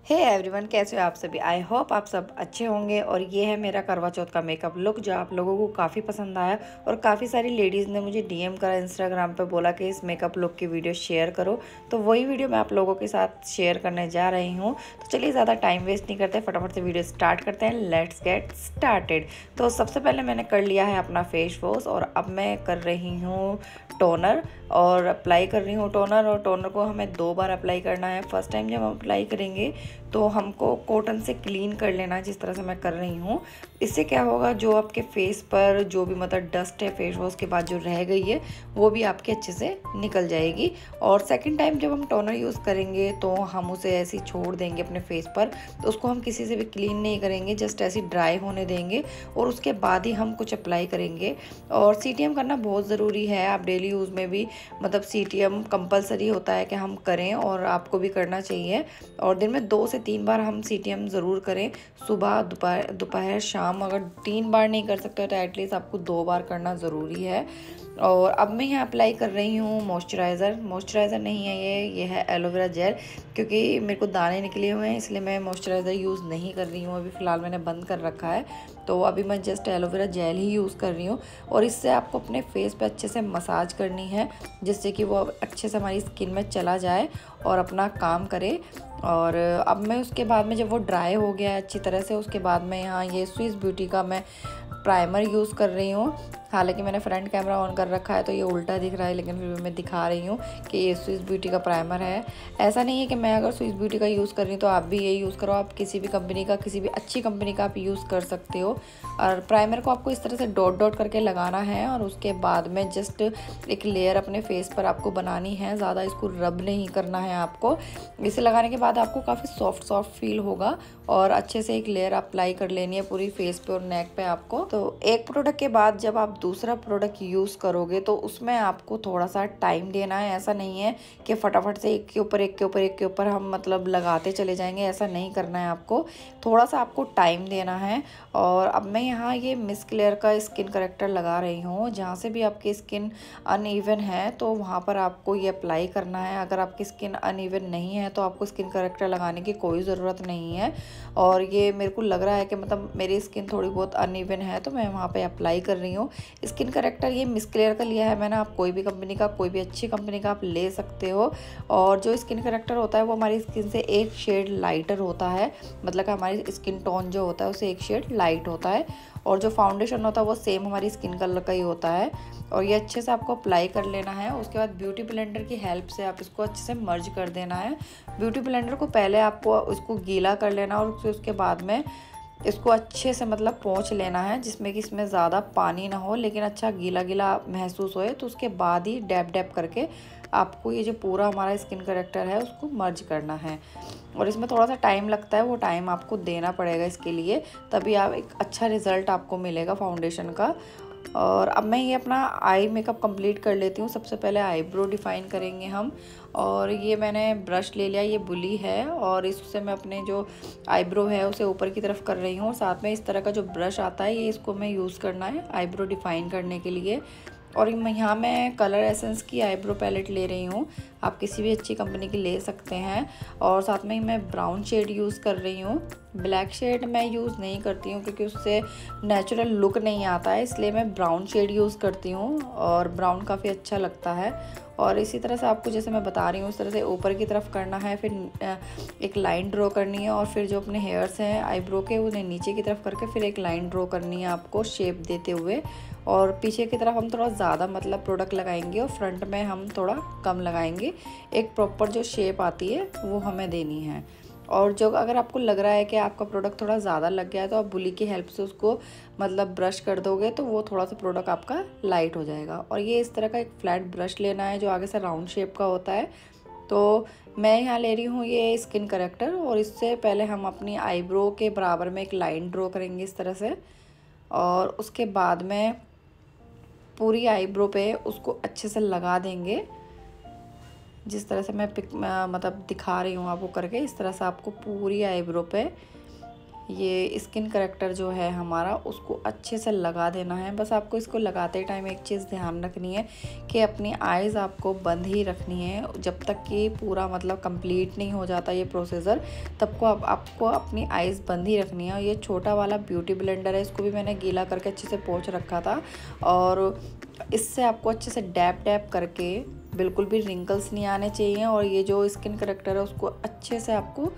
Hey everyone, कैसे हो आप सभी। आई होप आप सब अच्छे होंगे। और ये है मेरा करवा चौथ का मेकअप लुक जो आप लोगों को काफ़ी पसंद आया और काफ़ी सारी लेडीज़ ने मुझे डीएम करा इंस्टाग्राम पे, बोला कि इस मेकअप लुक की वीडियो शेयर करो। तो वही वीडियो मैं आप लोगों के साथ शेयर करने जा रही हूँ। तो चलिए ज़्यादा टाइम वेस्ट नहीं करते, फटाफट से वीडियो स्टार्ट करते हैं। Let's get started. तो सबसे पहले मैंने कर लिया है अपना फेस वॉश और अब मैं कर रही हूँ टोनर और अप्लाई कर रही हूँ टोनर। और टोनर को हमें 2 बार अप्लाई करना है। फर्स्ट टाइम जब हम अप्लाई करेंगे तो हमको कॉटन से क्लीन कर लेना है, जिस तरह से मैं कर रही हूँ। इससे क्या होगा, जो आपके फेस पर जो भी मतलब डस्ट है फेस वॉश के बाद जो रह गई है वो भी आपके अच्छे से निकल जाएगी। और सेकंड टाइम जब हम टोनर यूज़ करेंगे तो हम उसे ऐसे ही छोड़ देंगे अपने फेस पर। तो उसको हम किसी से भी क्लीन नहीं करेंगे, जस्ट ऐसे ड्राई होने देंगे और उसके बाद ही हम कुछ अप्लाई करेंगे। और सीटीएम करना बहुत ज़रूरी है। आप डेली यूज़ में भी मतलब सीटीएम कंपलसरी होता है कि हम करें और आपको भी करना चाहिए। और दिन में 2 से 3 बार हम सीटीएम ज़रूर करें, सुबह दोपहर शाम। अगर 3 बार नहीं कर सकते हो तो एटलीस्ट आपको 2 बार करना ज़रूरी है। और अब मैं यहाँ अप्लाई कर रही हूँ मॉइस्चराइज़र नहीं है ये है एलोवेरा जेल। क्योंकि मेरे को दाने निकले हुए हैं इसलिए मैं मॉइस्चराइज़र यूज़ नहीं कर रही हूँ। अभी फ़िलहाल मैंने बंद कर रखा है, तो अभी मैं जस्ट एलोवेरा जेल ही यूज़ कर रही हूँ। और इससे आपको अपने फेस पे अच्छे से मसाज करनी है, जिससे कि वो अच्छे से हमारी स्किन में चला जाए और अपना काम करे। और अब मैं उसके बाद में जब वो ड्राई हो गया है अच्छी तरह से, उसके बाद में यहाँ ये स्विस ब्यूटी का मैं प्राइमर यूज़ कर रही हूँ। हालांकि मैंने फ्रंट कैमरा ऑन कर रखा है तो ये उल्टा दिख रहा है, लेकिन फिर भी मैं दिखा रही हूँ कि ये स्विस ब्यूटी का प्राइमर है। ऐसा नहीं है कि मैं अगर स्विस ब्यूटी का यूज़ कर रही हूँ तो आप भी ये यूज़ करो। आप किसी भी कंपनी का, किसी भी अच्छी कंपनी का आप यूज़ कर सकते हो। और प्राइमर को आपको इस तरह से डॉट डॉट करके लगाना है और उसके बाद में जस्ट एक लेयर अपने फेस पर आपको बनानी है। ज़्यादा इसको रब नहीं करना है आपको। इसे लगाने के बाद आपको काफ़ी सॉफ्ट फील होगा और अच्छे से एक लेयर अप्लाई कर लेनी है पूरी फेस पे और नेक पे आपको। तो एक प्रोडक्ट के बाद जब आप दूसरा प्रोडक्ट यूज़ करोगे तो उसमें आपको थोड़ा सा टाइम देना है। ऐसा नहीं है कि फटाफट से एक के ऊपर हम मतलब लगाते चले जाएंगे, ऐसा नहीं करना है आपको। थोड़ा सा आपको टाइम देना है। और अब मैं यहाँ ये मिस क्लियर का स्किन करेक्टर लगा रही हूँ। जहाँ से भी आपकी स्किन अनइवन है तो वहाँ पर आपको ये अप्लाई करना है। अगर आपकी स्किन अनइवन नहीं है तो आपको स्किन करेक्टर लगाने की कोई ज़रूरत नहीं है। और ये मेरे को लग रहा है कि मतलब मेरी स्किन थोड़ी बहुत अनइवन है तो मैं वहाँ पे अप्लाई कर रही हूँ। स्किन करेक्टर ये मिस क्लियर का लिया है मैंने। आप कोई भी कंपनी का, कोई भी अच्छी कंपनी का आप ले सकते हो। और जो स्किन करेक्टर होता है वो हमारी स्किन से एक शेड लाइटर होता है, मतलब कि हमारी स्किन टोन जो होता है उससे एक शेड लाइट होता है। और जो फाउंडेशन होता है वो सेम हमारी स्किन कलर का ही होता है। और ये अच्छे से आपको अप्लाई कर लेना है। उसके बाद ब्यूटी ब्लेंडर की हेल्प से आप इसको अच्छे से मर्ज कर देना है। ब्यूटी ब्लेंडर को पहले आपको उसको गीला कर लेना और फिर उसके बाद में इसको अच्छे से मतलब पोंछ लेना है, जिसमें कि इसमें ज़्यादा पानी ना हो लेकिन अच्छा गीला गीला महसूस होए। तो उसके बाद ही डैप डैप करके आपको ये जो पूरा हमारा स्किन करेक्टर है उसको मर्ज करना है। और इसमें थोड़ा सा टाइम लगता है, वो टाइम आपको देना पड़ेगा इसके लिए, तभी आप एक अच्छा रिज़ल्ट आपको मिलेगा फाउंडेशन का। और अब मैं ये अपना आई मेकअप कंप्लीट कर लेती हूँ। सबसे पहले आईब्रो डिफ़ाइन करेंगे हम। और ये मैंने ब्रश ले लिया, ये बुली है और इससे मैं अपने जो आईब्रो है उसे ऊपर की तरफ कर रही हूँ। साथ में इस तरह का जो ब्रश आता है ये इसको मैं यूज़ करना है आईब्रो डिफ़ाइन करने के लिए। और यहाँ मैं कलर एसेंस की आईब्रो पैलेट ले रही हूँ। आप किसी भी अच्छी कंपनी की ले सकते हैं। और साथ में ही मैं ब्राउन शेड यूज़ कर रही हूँ। ब्लैक शेड मैं यूज़ नहीं करती हूँ क्योंकि उससे नेचुरल लुक नहीं आता है, इसलिए मैं ब्राउन शेड यूज़ करती हूँ और ब्राउन काफ़ी अच्छा लगता है। और इसी तरह से आपको जैसे मैं बता रही हूँ उस तरह से ऊपर की तरफ करना है, फिर एक लाइन ड्रॉ करनी है और फिर जो अपने हेयर्स हैं आईब्रो के उन्हें नीचे की तरफ करके फिर एक लाइन ड्रॉ करनी है आपको शेप देते हुए। और पीछे की तरफ हम थोड़ा ज़्यादा मतलब प्रोडक्ट लगाएंगे और फ्रंट में हम थोड़ा कम लगाएंगे। एक प्रॉपर जो शेप आती है वो हमें देनी है। और जो अगर आपको लग रहा है कि आपका प्रोडक्ट थोड़ा ज़्यादा लग गया है तो आप बुली की हेल्प से उसको मतलब ब्रश कर दोगे तो वो थोड़ा सा प्रोडक्ट आपका लाइट हो जाएगा। और ये इस तरह का एक फ्लैट ब्रश लेना है जो आगे से राउंड शेप का होता है। तो मैं यहाँ ले रही हूँ ये स्किन करेक्टर और इससे पहले हम अपनी आईब्रो के बराबर में एक लाइन ड्रॉ करेंगे इस तरह से। और उसके बाद में पूरी आईब्रो पे उसको अच्छे से लगा देंगे, जिस तरह से मैं मतलब दिखा रही हूँ आपको करके। इस तरह से आपको पूरी आईब्रो पे ये स्किन करेक्टर जो है हमारा उसको अच्छे से लगा देना है। बस आपको इसको लगाते टाइम एक चीज़ ध्यान रखनी है कि अपनी आइज़ आपको बंद ही रखनी है जब तक कि पूरा मतलब कंप्लीट नहीं हो जाता ये प्रोसीजर, तब को आपको अपनी आइज़ बंद ही रखनी है। और ये छोटा वाला ब्यूटी ब्लेंडर है, इसको भी मैंने गीला करके अच्छे से पोंछ रखा था और इससे आपको अच्छे से डैप डैप करके बिल्कुल भी रिंकल्स नहीं आने चाहिए और ये जो स्किन करेक्टर है उसको अच्छे से आपको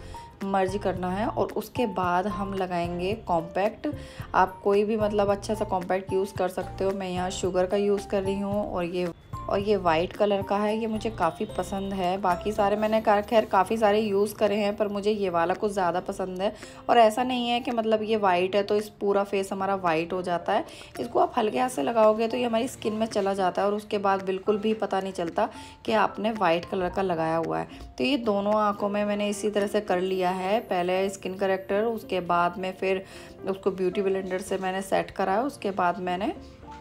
मर्ज करना है। और उसके बाद हम लगाएंगे कॉम्पैक्ट। आप कोई भी मतलब अच्छा सा कॉम्पैक्ट यूज़ कर सकते हो। मैं यहाँ शुगर का यूज़ कर रही हूँ और ये वाइट कलर का है, ये मुझे काफ़ी पसंद है। बाकी सारे मैंने खैर काफ़ी सारे यूज़ करे हैं पर मुझे ये वाला कुछ ज़्यादा पसंद है। और ऐसा नहीं है कि मतलब ये वाइट है तो इस पूरा फेस हमारा वाइट हो जाता है। इसको आप हल्के हाथ से लगाओगे तो ये हमारी स्किन में चला जाता है और उसके बाद बिल्कुल भी पता नहीं चलता कि आपने वाइट कलर का लगाया हुआ है। तो ये दोनों आँखों में मैंने इसी तरह से कर लिया है। पहले स्किन करेक्टर, उसके बाद में फिर उसको ब्यूटी ब्लेंडर से मैंने सेट करा है। उसके बाद मैंने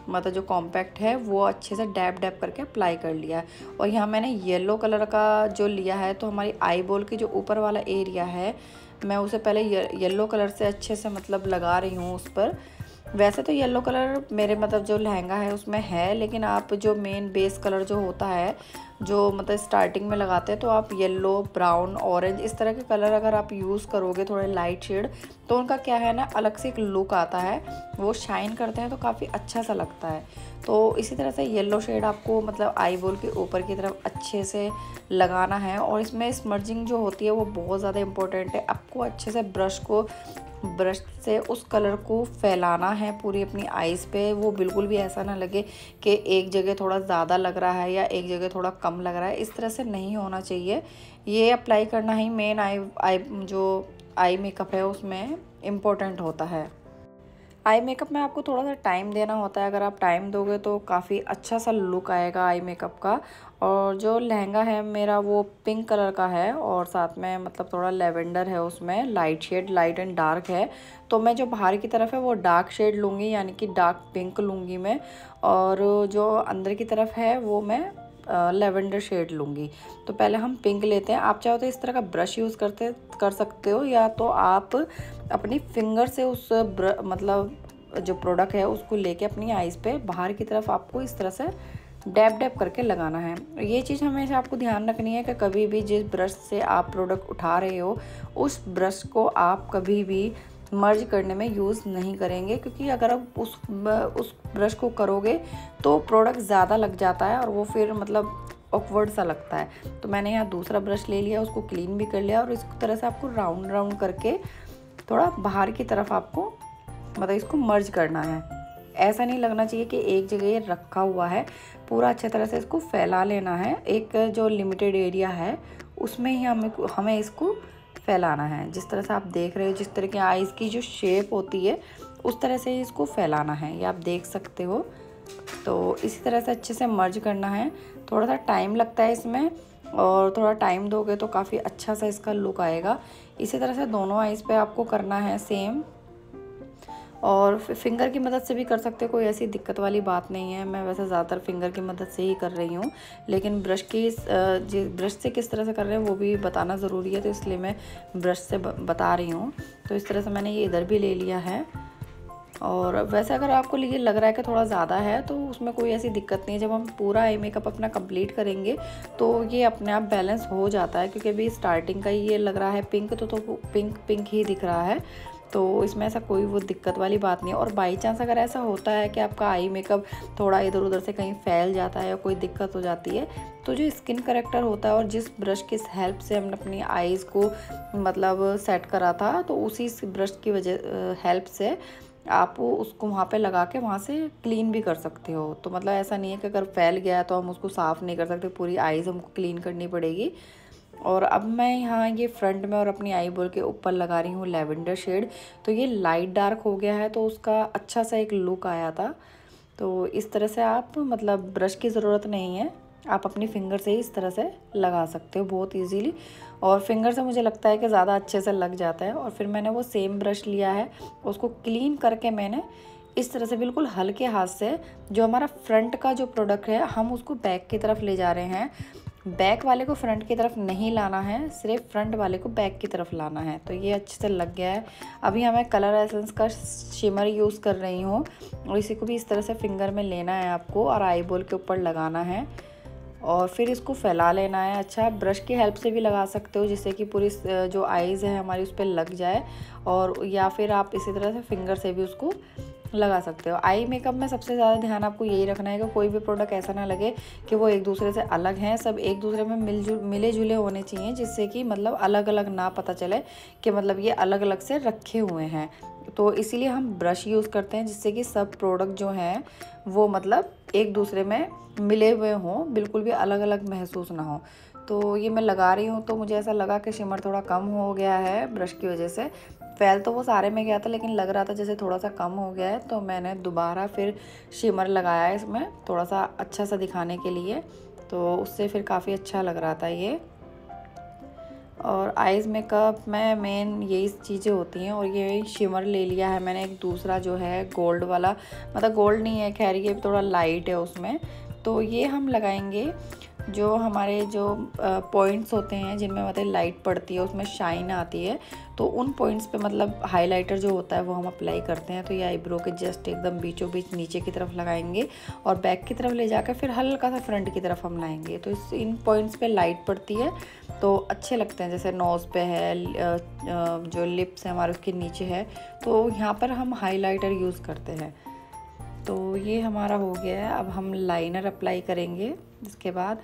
मतलब जो कॉम्पैक्ट है वो अच्छे से डैप डैप करके अप्लाई कर लिया है। और यहाँ मैंने येलो कलर का जो लिया है तो हमारी आई बॉल की जो ऊपर वाला एरिया है मैं उसे पहले येलो कलर से अच्छे से मतलब लगा रही हूँ उस पर। वैसे तो येलो कलर मेरे मतलब जो लहंगा है उसमें है, लेकिन आप जो मेन बेस कलर जो होता है जो मतलब स्टार्टिंग में लगाते हैं तो आप येलो, ब्राउन, ऑरेंज इस तरह के कलर अगर आप यूज़ करोगे थोड़े लाइट शेड तो उनका क्या है ना अलग से एक लुक आता है, वो शाइन करते हैं तो काफ़ी अच्छा सा लगता है। तो इसी तरह से येलो शेड आपको मतलब आई बॉल के ऊपर की तरफ अच्छे से लगाना है। और इसमें स्मर्जिंग जो होती है वो बहुत ज़्यादा इम्पोर्टेंट है। आपको अच्छे से ब्रश से उस कलर को फैलाना है पूरी अपनी आईज़ पे। वो बिल्कुल भी ऐसा ना लगे कि एक जगह थोड़ा ज़्यादा लग रहा है या एक जगह थोड़ा कम लग रहा है, इस तरह से नहीं होना चाहिए। ये अप्लाई करना ही मेन आई मेकअप है उसमें इम्पोर्टेंट होता है। आई मेकअप में आपको थोड़ा सा टाइम देना होता है, अगर आप टाइम दोगे तो काफ़ी अच्छा सा लुक आएगा आई मेकअप का। और जो लहंगा है मेरा वो पिंक कलर का है और साथ में मतलब थोड़ा लेवेंडर है, उसमें light shade, light and dark है। तो मैं जो बाहर की तरफ है वो डार्क शेड लूँगी यानी कि डार्क पिंक लूँगी मैं, और जो अंदर की तरफ है वो मैं लेवेंडर शेड लूँगी। तो पहले हम पिंक लेते हैं। आप चाहो तो इस तरह का ब्रश यूज़ कर सकते हो या तो आप अपनी फिंगर से उस मतलब जो प्रोडक्ट है उसको लेके अपनी आईज़ पे बाहर की तरफ आपको इस तरह से डैप डैप करके लगाना है। ये चीज़ हमेशा आपको ध्यान रखनी है कि कभी भी जिस ब्रश से आप प्रोडक्ट उठा रहे हो उस ब्रश को आप कभी भी मर्ज करने में यूज़ नहीं करेंगे, क्योंकि अगर आप उस ब्रश को करोगे तो प्रोडक्ट ज़्यादा लग जाता है और वो फिर मतलब ऑकवर्ड सा लगता है। तो मैंने यहाँ दूसरा ब्रश ले लिया, उसको क्लीन भी कर लिया और इस तरह से आपको राउंड राउंड करके थोड़ा बाहर की तरफ आपको मतलब इसको मर्ज करना है। ऐसा नहीं लगना चाहिए कि एक जगह ये रखा हुआ है, पूरा अच्छे तरह से इसको फैला लेना है। एक जो लिमिटेड एरिया है उसमें ही हमें इसको फैलाना है। जिस तरह से आप देख रहे हो, जिस तरह की आईज़ की जो शेप होती है उस तरह से इसको फैलाना है, ये आप देख सकते हो। तो इसी तरह से अच्छे से मर्ज करना है। थोड़ा सा टाइम लगता है इसमें और थोड़ा टाइम दोगे तो काफ़ी अच्छा सा इसका लुक आएगा। इसी तरह से दोनों आईज़ पे आपको करना है सेम, और फिंगर की मदद से भी कर सकते हो, कोई ऐसी दिक्कत वाली बात नहीं है। मैं वैसे ज़्यादातर फिंगर की मदद से ही कर रही हूँ, लेकिन ब्रश से किस तरह से कर रहे हैं वो भी बताना ज़रूरी है, तो इसलिए मैं ब्रश से बता रही हूँ। तो इस तरह से मैंने ये इधर भी ले लिया है। और वैसे अगर आपको ये लग रहा है कि थोड़ा ज़्यादा है तो उसमें कोई ऐसी दिक्कत नहीं है। जब हम पूरा आई मेकअप अपना कंप्लीट करेंगे तो ये अपने आप बैलेंस हो जाता है, क्योंकि अभी स्टार्टिंग का ये लग रहा है पिंक, तो पिंक ही दिख रहा है। तो इसमें ऐसा कोई वो दिक्कत वाली बात नहीं है। और बाई चांस अगर ऐसा होता है कि आपका आई मेकअप थोड़ा इधर उधर से कहीं फैल जाता है या कोई दिक्कत हो जाती है, तो जो स्किन करेक्टर होता है और जिस ब्रश की हेल्प से हमने अपनी आईज़ को मतलब सेट करा था, तो उसी ब्रश की हेल्प से आप उसको वहाँ पे लगा के वहाँ से क्लीन भी कर सकते हो। तो मतलब ऐसा नहीं है कि अगर फैल गया तो हम उसको साफ़ नहीं कर सकते, पूरी आईज़ हमको क्लीन करनी पड़ेगी। और अब मैं यहाँ ये फ्रंट में और अपनी आई बॉल के ऊपर लगा रही हूँ लेवेंडर शेड। तो ये लाइट डार्क हो गया है तो उसका अच्छा सा एक लुक आया था। तो इस तरह से आप मतलब ब्रश की ज़रूरत नहीं है, आप अपनी फिंगर से ही इस तरह से लगा सकते हो बहुत इजीली। और फिंगर से मुझे लगता है कि ज़्यादा अच्छे से लग जाता है। और फिर मैंने वो सेम ब्रश लिया है, उसको क्लीन करके मैंने इस तरह से बिल्कुल हल्के हाथ से जो हमारा फ्रंट का जो प्रोडक्ट है हम उसको बैक की तरफ ले जा रहे हैं, बैक वाले को फ्रंट की तरफ नहीं लाना है, सिर्फ फ्रंट वाले को बैक की तरफ लाना है। तो ये अच्छे से लग गया है। अभी मैं कलर एसेंस का शिमर यूज़ कर रही हूँ और इसी को भी इस तरह से फिंगर में लेना है आपको और आई बॉल के ऊपर लगाना है और फिर इसको फैला लेना है। अच्छा, ब्रश की हेल्प से भी लगा सकते हो जिससे कि पूरी जो आईज़ है हमारी उस पर लग जाए, और या फिर आप इसी तरह से फिंगर से भी उसको लगा सकते हो। आई मेकअप में सबसे ज़्यादा ध्यान आपको यही रखना है कि कोई भी प्रोडक्ट ऐसा ना लगे कि वो एक दूसरे से अलग हैं, सब एक दूसरे में मिले जुले होने चाहिए, जिससे कि मतलब अलग अलग ना पता चले कि मतलब ये अलग अलग से रखे हुए हैं। तो इसीलिए हम ब्रश यूज़ करते हैं जिससे कि सब प्रोडक्ट जो हैं वो मतलब एक दूसरे में मिले हुए हों, बिल्कुल भी अलग अलग महसूस ना हो। तो ये मैं लगा रही हूँ तो मुझे ऐसा लगा कि शिमर थोड़ा कम हो गया है ब्रश की वजह से। फैल तो वो सारे में गया था लेकिन लग रहा था जैसे थोड़ा सा कम हो गया है, तो मैंने दोबारा फिर शिमर लगाया है इसमें थोड़ा सा अच्छा सा दिखाने के लिए। तो उससे फिर काफ़ी अच्छा लग रहा था ये। और आइज़ मेकअप में मेन यही चीज़ें होती हैं। और ये शिमर ले लिया है मैंने एक दूसरा जो है गोल्ड वाला, मतलब गोल्ड नहीं है खैर, ये थोड़ा लाइट है उसमें। तो ये हम लगाएंगे जो हमारे जो पॉइंट्स होते हैं जिनमें मतलब लाइट पड़ती है, उसमें शाइन आती है, तो उन पॉइंट्स पे मतलब हाइलाइटर जो होता है वो हम अप्लाई करते हैं। तो ये आईब्रो के जस्ट एकदम बीचों बीच नीचे की तरफ लगाएंगे और बैक की तरफ ले जाकर फिर हल्का सा फ्रंट की तरफ हम लाएंगे। तो इन पॉइंट्स पे लाइट पड़ती है तो अच्छे लगते हैं। जैसे नोज़ पे है, जो लिप्स है हमारे उसके नीचे है, तो यहाँ पर हम हाईलाइटर यूज़ करते हैं। तो ये हमारा हो गया है। अब हम लाइनर अप्लाई करेंगे इसके बाद।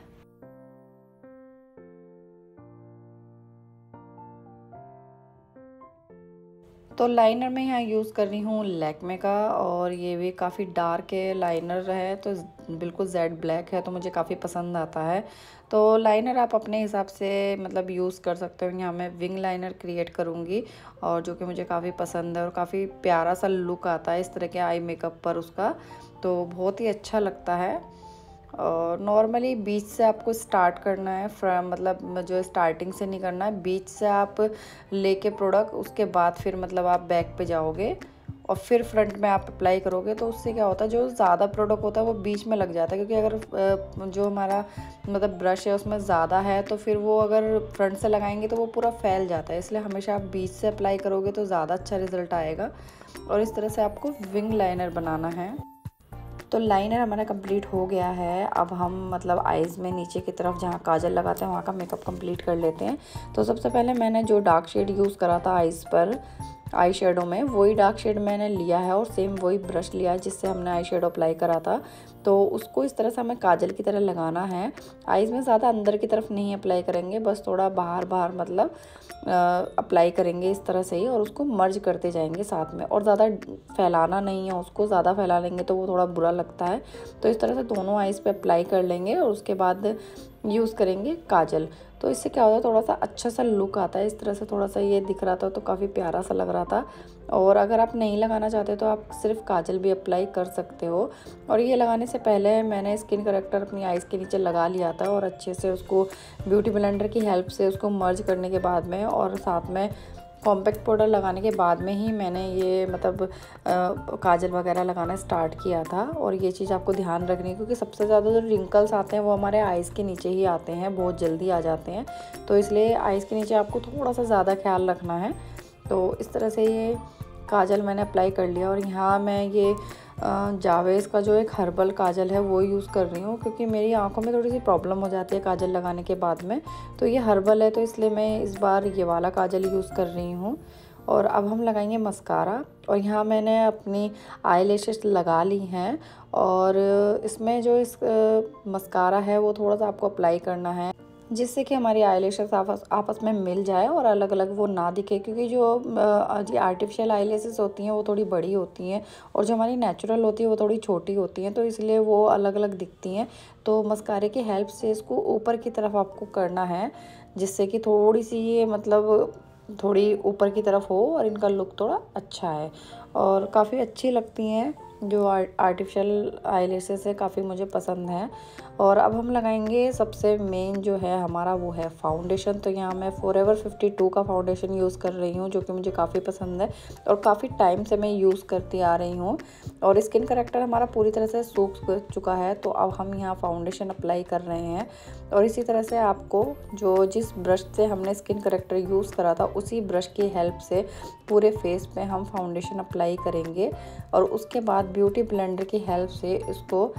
तो लाइनर में यहाँ यूज़ कर रही हूँ लैक्मे का, और ये भी काफ़ी डार्क है लाइनर है, तो बिल्कुल जेड ब्लैक है, तो मुझे काफ़ी पसंद आता है। तो लाइनर आप अपने हिसाब से मतलब यूज़ कर सकते हो। यहाँ मैं विंग लाइनर क्रिएट करूँगी और जो कि मुझे काफ़ी पसंद है और काफ़ी प्यारा सा लुक आता है इस तरह के आई मेकअप पर उसका, तो बहुत ही अच्छा लगता है। और नॉर्मली बीच से आपको स्टार्ट करना है, मतलब जो स्टार्टिंग से नहीं करना है, बीच से आप लेके प्रोडक्ट उसके बाद फिर मतलब आप बैक पे जाओगे और फिर फ्रंट में आप अप्लाई करोगे। तो उससे क्या होता है, जो ज़्यादा प्रोडक्ट होता है वो बीच में लग जाता है, क्योंकि अगर जो हमारा मतलब ब्रश है उसमें ज़्यादा है तो फिर वो अगर फ्रंट से लगाएंगे तो वो पूरा फैल जाता है। इसलिए हमेशा आप बीच से अप्लाई करोगे तो ज़्यादा अच्छा रिजल्ट आएगा। और इस तरह से आपको विंग लाइनर बनाना है। तो लाइनर हमारा कंप्लीट हो गया है। अब हम मतलब आईज़ में नीचे की तरफ जहाँ काजल लगाते हैं वहाँ का मेकअप कंप्लीट कर लेते हैं। तो सबसे पहले मैंने जो डार्क शेड यूज़ करा था आईज़ पर आई शेडो में, वही डार्क शेड मैंने लिया है और सेम वही ब्रश लिया है जिससे हमने आई शेडो अप्लाई करा था। तो उसको इस तरह से हमें काजल की तरह लगाना है। आईज़ में ज़्यादा अंदर की तरफ नहीं अप्लाई करेंगे, बस थोड़ा बाहर बाहर मतलब अप्लाई करेंगे इस तरह से ही, और उसको मर्ज करते जाएंगे साथ में। और ज़्यादा फैलाना नहीं है उसको, ज़्यादा फैला लेंगे तो वो थोड़ा बुरा लगता है। तो इस तरह से दोनों आईज़ पे अप्लाई कर लेंगे और उसके बाद यूज़ करेंगे काजल। तो इससे क्या होता है, थोड़ा सा अच्छा सा लुक आता है। इस तरह से थोड़ा सा ये दिख रहा था तो काफ़ी प्यारा सा लग रहा था। और अगर आप नहीं लगाना चाहते तो आप सिर्फ काजल भी अप्लाई कर सकते हो। और ये लगाने से पहले मैंने स्किन करेक्टर अपनी आईज़ के नीचे लगा लिया था और अच्छे से उसको ब्यूटी ब्लेंडर की हेल्प से उसको मर्ज करने के बाद में और साथ में कॉम्पैक्ट पाउडर लगाने के बाद में ही मैंने ये मतलब काजल वगैरह लगाना स्टार्ट किया था। और ये चीज़ आपको ध्यान रखनी है क्योंकि सबसे ज़्यादा जो रिंकल्स आते हैं वो हमारे आइज़ के नीचे ही आते हैं, बहुत जल्दी आ जाते हैं। तो इसलिए आइज़ के नीचे आपको थोड़ा सा ज़्यादा ख्याल रखना है। तो इस तरह से ये काजल मैंने अप्लाई कर लिया। और यहाँ मैं ये जावेज़ का जो एक हर्बल काजल है वो यूज़ कर रही हूँ, क्योंकि मेरी आंखों में थोड़ी सी प्रॉब्लम हो जाती है काजल लगाने के बाद में। तो ये हर्बल है तो इसलिए मैं इस बार ये वाला काजल यूज़ कर रही हूँ। और अब हम लगाएंगे मस्कारा। और यहाँ मैंने अपनी आई लैशेस लगा ली हैं और इसमें जो इस मस्कारा है वो थोड़ा सा आपको अप्लाई करना है जिससे कि हमारी आईलैशेस आपस में मिल जाए और अलग अलग वो ना दिखे। क्योंकि जो आर्टिफिशियल आईलैशेस होती हैं वो थोड़ी बड़ी होती हैं और जो हमारी नेचुरल होती है वो थोड़ी छोटी होती हैं, तो इसलिए वो अलग अलग दिखती हैं। तो मस्कारे की हेल्प से इसको ऊपर की तरफ आपको करना है जिससे कि थोड़ी सी ये मतलब थोड़ी ऊपर की तरफ हो और इनका लुक थोड़ा अच्छा है और काफ़ी अच्छी लगती हैं। जो आर्टिफिशियल आईलैशेस है काफ़ी मुझे पसंद है। और अब हम लगाएंगे सबसे मेन जो है हमारा वो है फाउंडेशन। तो यहाँ मैं फॉरएवर 52 का फाउंडेशन यूज़ कर रही हूँ, जो कि मुझे काफ़ी पसंद है और काफ़ी टाइम से मैं यूज़ करती आ रही हूँ। और स्किन करेक्टर हमारा पूरी तरह से सूख चुका है, तो अब हम यहाँ फाउंडेशन अप्लाई कर रहे हैं। और इसी तरह से आपको जिस ब्रश से हमने स्किन करेक्टर यूज़ करा था उसी ब्रश की हेल्प से पूरे फेस पे हम फाउंडेशन अप्लाई करेंगे। और उसके बाद ब्यूटी ब्लेंडर की हेल्प से इसको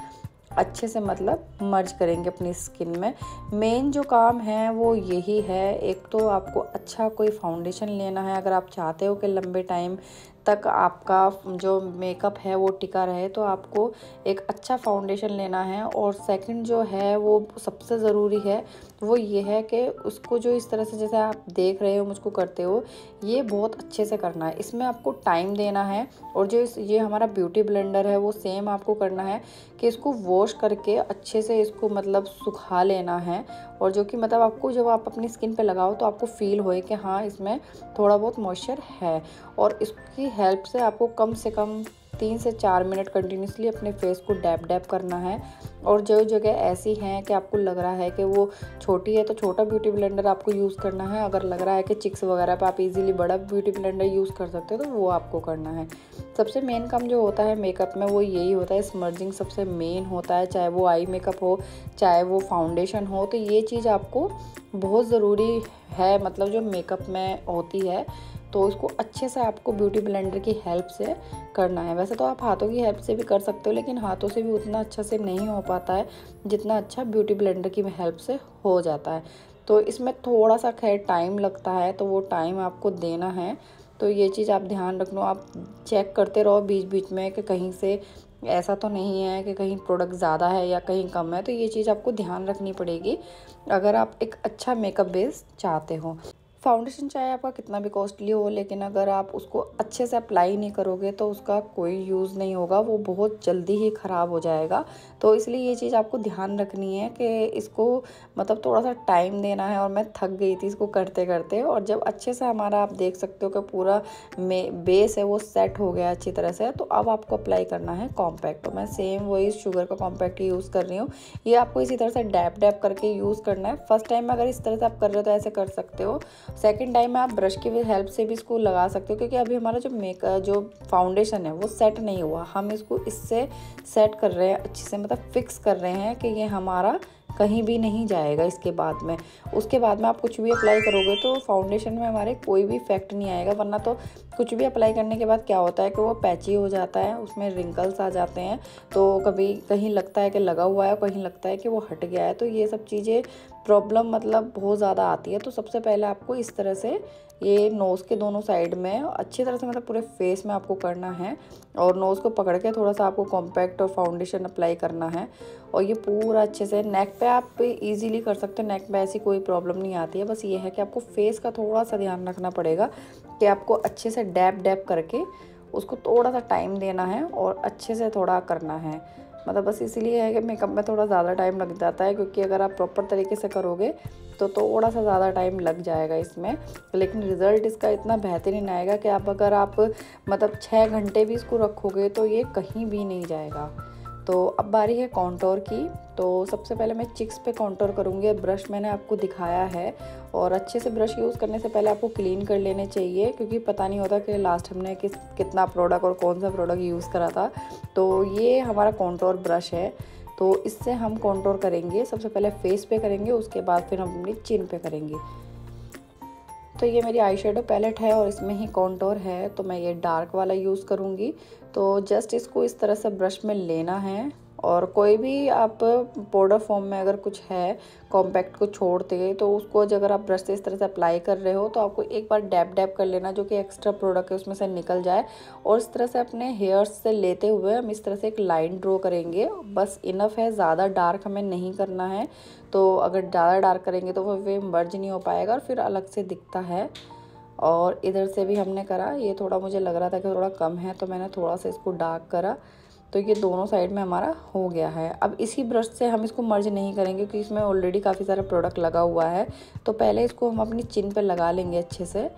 अच्छे से मतलब मर्ज करेंगे अपनी स्किन में। मेन जो काम है वो यही है, एक तो आपको अच्छा कोई फाउंडेशन लेना है अगर आप चाहते हो कि लंबे टाइम तक आपका जो मेकअप है वो टिका रहे, तो आपको एक अच्छा फाउंडेशन लेना है। और सेकंड जो है वो सबसे ज़रूरी है वो ये है कि उसको जो इस तरह से जैसे आप देख रहे हो मुझको करते हो, ये बहुत अच्छे से करना है, इसमें आपको टाइम देना है। और जो ये हमारा ब्यूटी ब्लेंडर है वो सेम आपको करना है कि इसको वॉश करके अच्छे से इसको मतलब सुखा लेना है। और जो कि मतलब आपको जब आप अपनी स्किन पे लगाओ तो आपको फील होए कि हाँ इसमें थोड़ा बहुत मॉइस्चर है। और इसकी हेल्प से आपको कम से कम 3 से 4 मिनट कंटिन्यूसली अपने फेस को डैप डैप करना है। और जो जगह ऐसी हैं कि आपको लग रहा है कि वो छोटी है तो छोटा ब्यूटी ब्लेंडर आपको यूज़ करना है, अगर लग रहा है कि चिक्स वगैरह पे आप इजीली बड़ा ब्यूटी ब्लेंडर यूज़ कर सकते हो तो वो आपको करना है। सबसे मेन काम जो होता है मेकअप में वो यही होता है, स्मर्जिंग सबसे मेन होता है, चाहे वो आई मेकअप हो चाहे वो फाउंडेशन हो। तो ये चीज़ आपको बहुत ज़रूरी है, मतलब जो मेकअप में होती है, तो इसको अच्छे से आपको ब्यूटी ब्लेंडर की हेल्प से करना है। वैसे तो आप हाथों की हेल्प से भी कर सकते हो, लेकिन हाथों से भी उतना अच्छा से नहीं हो पाता है जितना अच्छा ब्यूटी ब्लेंडर की हेल्प से हो जाता है। तो इसमें थोड़ा सा खैर टाइम लगता है, तो वो टाइम आपको देना है। तो ये चीज़ आप ध्यान रखना, आप चेक करते रहो बीच बीच में कि कहीं से ऐसा तो नहीं है कि कहीं प्रोडक्ट ज़्यादा है या कहीं कम है। तो ये चीज़ आपको ध्यान रखनी पड़ेगी अगर आप एक अच्छा मेकअप बेस चाहते हो। फाउंडेशन चाहे आपका कितना भी कॉस्टली हो, लेकिन अगर आप उसको अच्छे से अप्लाई नहीं करोगे तो उसका कोई यूज़ नहीं होगा, वो बहुत जल्दी ही ख़राब हो जाएगा। तो इसलिए ये चीज़ आपको ध्यान रखनी है कि इसको मतलब थोड़ा सा टाइम देना है। और मैं थक गई थी इसको करते करते, और जब अच्छे से हमारा आप देख सकते हो कि पूरा बेस है वो सेट हो गया अच्छी तरह से, तो अब आपको अप्लाई करना है कॉम्पैक्ट। तो मैं सेम वही शुगर का कॉम्पैक्ट यूज़ कर रही हूँ। ये आपको इसी तरह से डैप डैप करके यूज़ करना है। फर्स्ट टाइम में अगर इस तरह से आप कर रहे हो तो ऐसे कर सकते हो, सेकंड टाइम में आप ब्रश की हेल्प से भी इसको लगा सकते हो, क्योंकि अभी हमारा जो फाउंडेशन है वो सेट नहीं हुआ, हम इसको इससे सेट कर रहे हैं अच्छे से, मतलब फिक्स कर रहे हैं कि ये हमारा कहीं भी नहीं जाएगा। इसके बाद में उसके बाद में आप कुछ भी अप्लाई करोगे तो फाउंडेशन में हमारे कोई भी इफेक्ट नहीं आएगा। वरना तो कुछ भी अप्लाई करने के बाद क्या होता है कि वो पैची हो जाता है, उसमें रिंकल्स आ जाते हैं, तो कभी कहीं लगता है कि लगा हुआ है, कहीं लगता है कि वो हट गया है। तो ये सब चीज़ें प्रॉब्लम मतलब बहुत ज़्यादा आती है। तो सबसे पहले आपको इस तरह से ये नोज़ के दोनों साइड में अच्छी तरह से मतलब पूरे फेस में आपको करना है, और नोज़ को पकड़ के थोड़ा सा आपको कॉम्पैक्ट और फाउंडेशन अप्लाई करना है। और ये पूरा अच्छे से नेक पे आप इजीली कर सकते हो, नेक पे ऐसी कोई प्रॉब्लम नहीं आती है। बस ये है कि आपको फेस का थोड़ा सा ध्यान रखना पड़ेगा कि आपको अच्छे से डैप डैप करके उसको थोड़ा सा टाइम देना है और अच्छे से थोड़ा करना है। मतलब बस इसीलिए है कि मेकअप में थोड़ा ज़्यादा टाइम लग जाता है, क्योंकि अगर आप प्रॉपर तरीके से करोगे तो थोड़ा सा ज़्यादा टाइम लग जाएगा इसमें, लेकिन रिज़ल्ट इसका इतना बेहतरीन आएगा कि अगर आप मतलब 6 घंटे भी इसको रखोगे तो ये कहीं भी नहीं जाएगा। तो अब बारी है कॉन्टोर की। तो सबसे पहले मैं चिक्स पे कॉन्टोर करूँगी। ब्रश मैंने आपको दिखाया है, और अच्छे से ब्रश यूज़ करने से पहले आपको क्लीन कर लेने चाहिए, क्योंकि पता नहीं होता कि लास्ट हमने कितना प्रोडक्ट और कौन सा प्रोडक्ट यूज़ करा था। तो ये हमारा कॉन्टोर ब्रश है, तो इससे हम कॉन्टोर करेंगे। सबसे पहले फेस पे करेंगे, उसके बाद फिर हम अपनी चिन पे करेंगे। तो ये मेरी आई शेडो पैलेट है और इसमें ही कॉन्टोर है, तो मैं ये डार्क वाला यूज़ करूँगी। तो जस्ट इसको इस तरह से ब्रश में लेना है, और कोई भी आप पाउडर फॉर्म में अगर कुछ है कॉम्पैक्ट को छोड़ते तो उसको अगर आप ब्रश से इस तरह से अप्लाई कर रहे हो तो आपको एक बार डैप डैप कर लेना, जो कि एक्स्ट्रा प्रोडक्ट है उसमें से निकल जाए। और इस तरह से अपने हेयर्स से लेते हुए हम इस तरह से एक लाइन ड्रॉ करेंगे, बस इनफ है, ज़्यादा डार्क हमें नहीं करना है। तो अगर ज़्यादा डार्क करेंगे तो वो वे मर्ज नहीं हो पाएगा और फिर अलग से दिखता है। और इधर से भी हमने करा, ये थोड़ा मुझे लग रहा था कि थोड़ा कम है तो मैंने थोड़ा सा इसको डार्क करा, तो ये दोनों साइड में हमारा हो गया है। अब इसी ब्रश से हम इसको मर्ज नहीं करेंगे क्योंकि इसमें ऑलरेडी काफ़ी सारा प्रोडक्ट लगा हुआ है। तो पहले इसको हम अपनी चिन पे लगा लेंगे अच्छे से,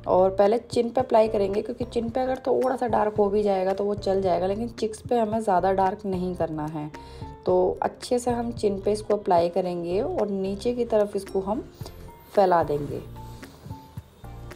और पहले चिन पे अप्लाई करेंगे, क्योंकि चिन पे अगर थोड़ा सा डार्क हो भी जाएगा तो वो चल जाएगा, लेकिन चिक्स पे हमें ज़्यादा डार्क नहीं करना है। तो अच्छे से हम चिन पे इसको अप्लाई करेंगे और नीचे की तरफ इसको हम फैला देंगे।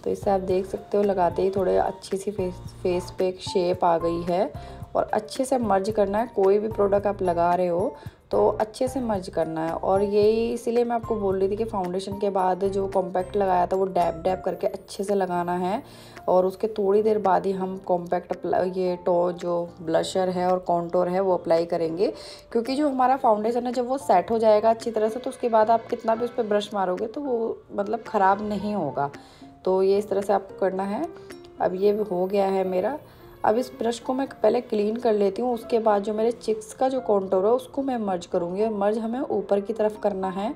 तो इससे आप देख सकते हो लगाते ही थोड़े अच्छी सी फेस पे एक शेप आ गई है। और अच्छे से मर्ज करना है, कोई भी प्रोडक्ट आप लगा रहे हो तो अच्छे से मर्ज करना है। और यही इसीलिए मैं आपको बोल रही थी कि फाउंडेशन के बाद जो कॉम्पैक्ट लगाया था वो डैब डैब करके अच्छे से लगाना है। और उसके थोड़ी देर बाद ही हम कॉम्पैक्ट ये जो ब्लशर है और कॉन्टोर है वो अप्लाई करेंगे। क्योंकि जो हमारा फाउंडेशन है जब वो सेट हो जाएगा अच्छी तरह से तो उसके बाद आप कितना भी उस पर ब्रश मारोगे तो वो मतलब ख़राब नहीं होगा। तो ये इस तरह से आपको करना है। अब ये हो गया है मेरा। अब इस ब्रश को मैं पहले क्लीन कर लेती हूँ, उसके बाद जो मेरे चिक्स का जो कॉन्टोर है उसको मैं मर्ज करूँगी। और मर्ज हमें ऊपर की तरफ करना है,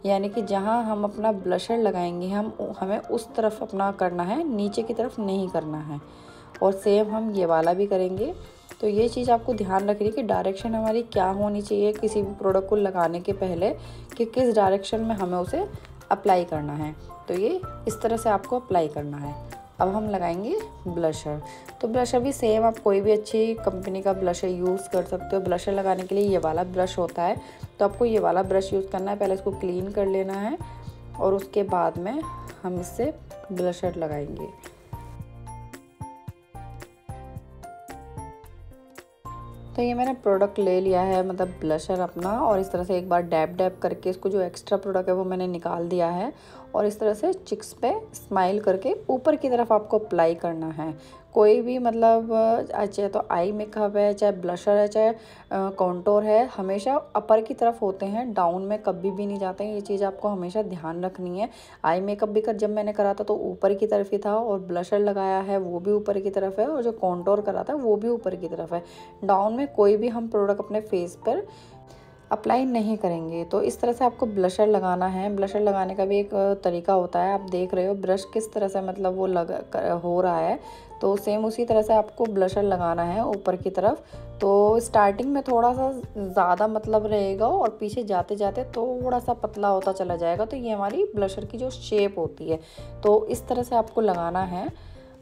यानी कि जहाँ हम अपना ब्लशर लगाएंगे हमें उस तरफ अपना करना है, नीचे की तरफ नहीं करना है। और सेम हम ये वाला भी करेंगे। तो ये चीज़ आपको ध्यान रखनी है कि डायरेक्शन हमारी क्या होनी चाहिए किसी भी प्रोडक्ट को लगाने के पहले, कि किस डायरेक्शन में हमें उसे अप्लाई करना है। तो ये इस तरह से आपको अप्लाई करना है। अब हम लगाएंगे ब्लशर। तो ब्लशर भी सेम आप कोई भी अच्छी कंपनी का ब्लशर यूज़ कर सकते हो। ब्लशर लगाने के लिए ये वाला ब्रश होता है, तो आपको ये वाला ब्रश यूज़ करना है। पहले इसको क्लीन कर लेना है और उसके बाद में हम इससे ब्लशर लगाएंगे। तो ये मैंने प्रोडक्ट ले लिया है, मतलब ब्लशर अपना, और इस तरह से एक बार डैब डैब करके इसको जो एक्स्ट्रा प्रोडक्ट है वो मैंने निकाल दिया है। और इस तरह से चिक्स पे स्माइल करके ऊपर की तरफ आपको अप्लाई करना है। कोई भी मतलब चाहे तो आई मेकअप है, चाहे ब्लशर है, चाहे कॉन्टोर है, हमेशा अपर की तरफ होते हैं, डाउन में कभी भी नहीं जाते हैं। ये चीज़ आपको हमेशा ध्यान रखनी है। आई मेकअप भी जब मैंने करा था तो ऊपर की तरफ ही था, और ब्लशर लगाया है वो भी ऊपर की तरफ है, और जो कॉन्टोर करा था वो भी ऊपर की तरफ है। डाउन में कोई भी हम प्रोडक्ट अपने फेस पर अप्लाई नहीं करेंगे। तो इस तरह से आपको ब्लशर लगाना है। ब्लशर लगाने का भी एक तरीका होता है। आप देख रहे हो ब्रश किस तरह से मतलब वो हो रहा है, तो सेम उसी तरह से आपको ब्लशर लगाना है ऊपर की तरफ। तो स्टार्टिंग में थोड़ा सा ज़्यादा मतलब रहेगा और पीछे जाते जाते थोड़ा सा पतला होता चला जाएगा। तो ये हमारी ब्लशर की जो शेप होती है, तो इस तरह से आपको लगाना है।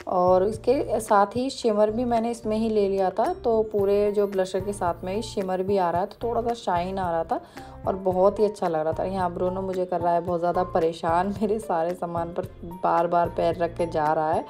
और इसके साथ ही शिमर भी मैंने इसमें ही ले लिया था, तो पूरे जो ब्लशर के साथ में ही शिमर भी आ रहा है, तो थोड़ा सा शाइन आ रहा था और बहुत ही अच्छा लग रहा था। यहाँ ब्रूनो मुझे कर रहा है बहुत ज़्यादा परेशान, मेरे सारे सामान पर बार बार पैर रख के जा रहा है।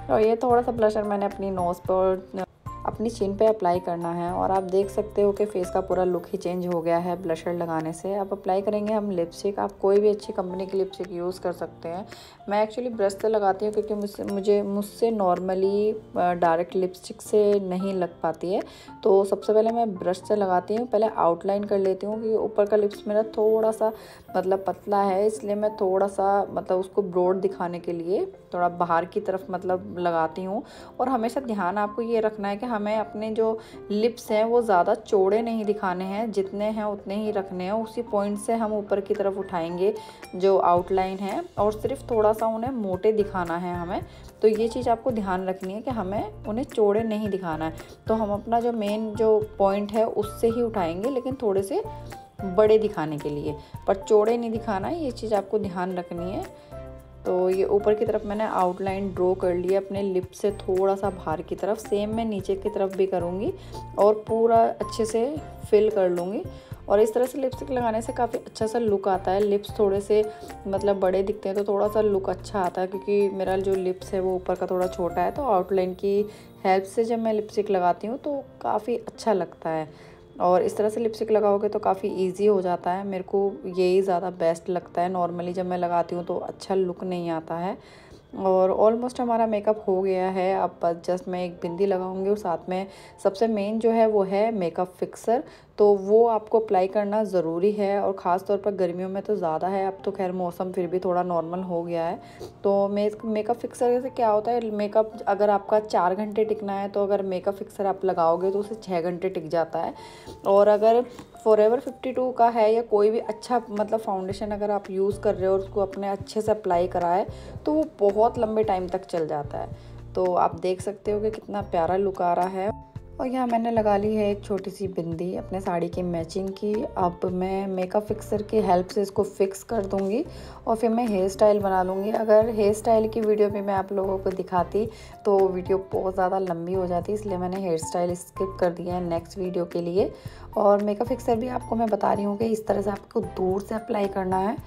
और ये थोड़ा सा ब्लशर मैंने अपनी नोज़ पर अपनी चिन पे अप्लाई करना है। और आप देख सकते हो कि फेस का पूरा लुक ही चेंज हो गया है ब्लशर लगाने से। अब अप्लाई करेंगे हम लिपस्टिक। आप कोई भी अच्छी कंपनी की लिपस्टिक यूज़ कर सकते हैं। मैं एक्चुअली ब्रश से लगाती हूँ क्योंकि मुझसे नॉर्मली डायरेक्ट लिपस्टिक से नहीं लग पाती है। तो सबसे पहले मैं ब्रश से लगाती हूँ। पहले आउटलाइन कर लेती हूँ कि ऊपर का लिप्स मेरा थोड़ा सा मतलब पतला है, इसलिए मैं थोड़ा सा मतलब उसको ब्रॉड दिखाने के लिए थोड़ा बाहर की तरफ मतलब लगाती हूँ। और हमेशा ध्यान आपको ये रखना है कि हमें अपने जो लिप्स हैं वो ज़्यादा चौड़े नहीं दिखाने हैं, जितने हैं उतने ही रखने हैं। उसी पॉइंट से हम ऊपर की तरफ उठाएंगे जो आउटलाइन है, और सिर्फ थोड़ा सा उन्हें मोटे दिखाना है हमें। तो ये चीज़ आपको ध्यान रखनी है कि हमें उन्हें चौड़े नहीं दिखाना है। तो हम अपना जो मेन जो पॉइंट है उससे ही उठाएंगे, लेकिन थोड़े से बड़े दिखाने के लिए, पर चौड़े नहीं दिखाना है। ये चीज़ आपको ध्यान रखनी है। तो ये ऊपर की तरफ मैंने आउटलाइन ड्रॉ कर लिया अपने लिप से थोड़ा सा बाहर की तरफ। सेम मैं नीचे की तरफ भी करूँगी और पूरा अच्छे से फिल कर लूँगी। और इस तरह से लिपस्टिक लगाने से काफ़ी अच्छा सा लुक आता है। लिप्स थोड़े से मतलब बड़े दिखते हैं तो थोड़ा सा लुक अच्छा आता है, क्योंकि मेरा जो लिप्स है वो ऊपर का थोड़ा छोटा है। तो आउटलाइन की हेल्प से जब मैं लिपस्टिक लगाती हूँ तो काफ़ी अच्छा लगता है। और इस तरह से लिपस्टिक लगाओगे तो काफ़ी इजी हो जाता है। मेरे को यही ज़्यादा बेस्ट लगता है। नॉर्मली जब मैं लगाती हूँ तो अच्छा लुक नहीं आता है। और ऑलमोस्ट हमारा मेकअप हो गया है। अब बस जस्ट मैं एक बिंदी लगाऊंगी और साथ में सबसे मेन जो है वो है मेकअप फिक्सर। तो वो आपको अप्लाई करना ज़रूरी है, और ख़ास तौर पर गर्मियों में तो ज़्यादा है। अब तो खैर मौसम फिर भी थोड़ा नॉर्मल हो गया है। तो मेकअप फिक्सर से क्या होता है, मेकअप अगर आपका 4 घंटे टिकना है तो अगर मेकअप फिक्सर आप लगाओगे तो उसे 6 घंटे टिक जाता है। और अगर फॉरएवर 52 का है या कोई भी अच्छा मतलब फाउंडेशन अगर आप यूज़ कर रहे हो और उसको अपने अच्छे से अप्लाई कराए तो वो बहुत लंबे टाइम तक चल जाता है। तो आप देख सकते हो कि कितना प्यारा लुक आ रहा है। और यहाँ मैंने लगा ली है एक छोटी सी बिंदी अपने साड़ी की मैचिंग की। अब मैं मेकअप फिक्सर की हेल्प से इसको फिक्स कर दूँगी और फिर मैं हेयर स्टाइल बना लूँगी। अगर हेयर स्टाइल की वीडियो भी मैं आप लोगों को दिखाती तो वीडियो बहुत ज़्यादा लंबी हो जाती, इसलिए मैंने हेयर स्टाइल स्किप कर दिया है नेक्स्ट वीडियो के लिए। और मेकअप फिक्सर भी आपको मैं बता रही हूँ कि इस तरह से आपको दूर से अप्लाई करना है,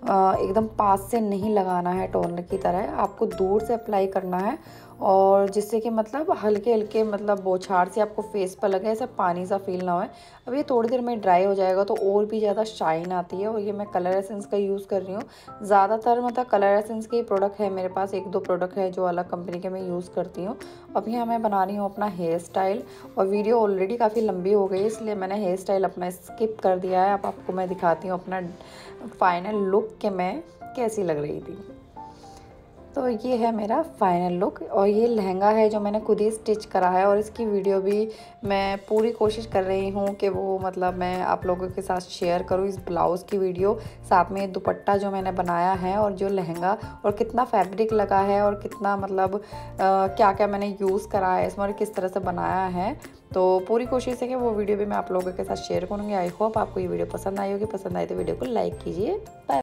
एकदम पास से नहीं लगाना है। टोनर की तरह आपको दूर से अप्लाई करना है और जिससे कि मतलब हल्के हल्के मतलब बौछार से आपको फेस पर लगे, ऐसा पानी सा फील ना हो। अब ये थोड़ी देर में ड्राई हो जाएगा तो और भी ज़्यादा शाइन आती है। और ये मैं कलर एसेंस का यूज़ कर रही हूँ ज़्यादातर, मतलब कलर एसेंस के ही प्रोडक्ट है मेरे पास, 1-2 प्रोडक्ट है जो अलग कंपनी के मैं यूज़ करती हूँ। अब यहाँ मैं बना रही हूँ अपना हेयर स्टाइल और वीडियो ऑलरेडी काफ़ी लंबी हो गई इसलिए मैंने हेयर स्टाइल अपना स्किप कर दिया है। अब आपको मैं दिखाती हूँ अपना फाइनल लुक कि मैं कैसी लग रही थी। तो ये है मेरा फाइनल लुक और ये लहंगा है जो मैंने खुद ही स्टिच करा है और इसकी वीडियो भी मैं पूरी कोशिश कर रही हूँ कि वो मतलब मैं आप लोगों के साथ शेयर करूँ इस ब्लाउज़ की वीडियो, साथ में दुपट्टा जो मैंने बनाया है और जो लहंगा और कितना फैब्रिक लगा है और कितना मतलब क्या क्या मैंने यूज़ करा है इसमें और किस तरह से बनाया है। तो पूरी कोशिश है कि वो वीडियो भी मैं आप लोगों के साथ शेयर करूँगी। आई होप आपको ये वीडियो पसंद आई होगी। पसंद आई तो वीडियो को लाइक कीजिए। बाय।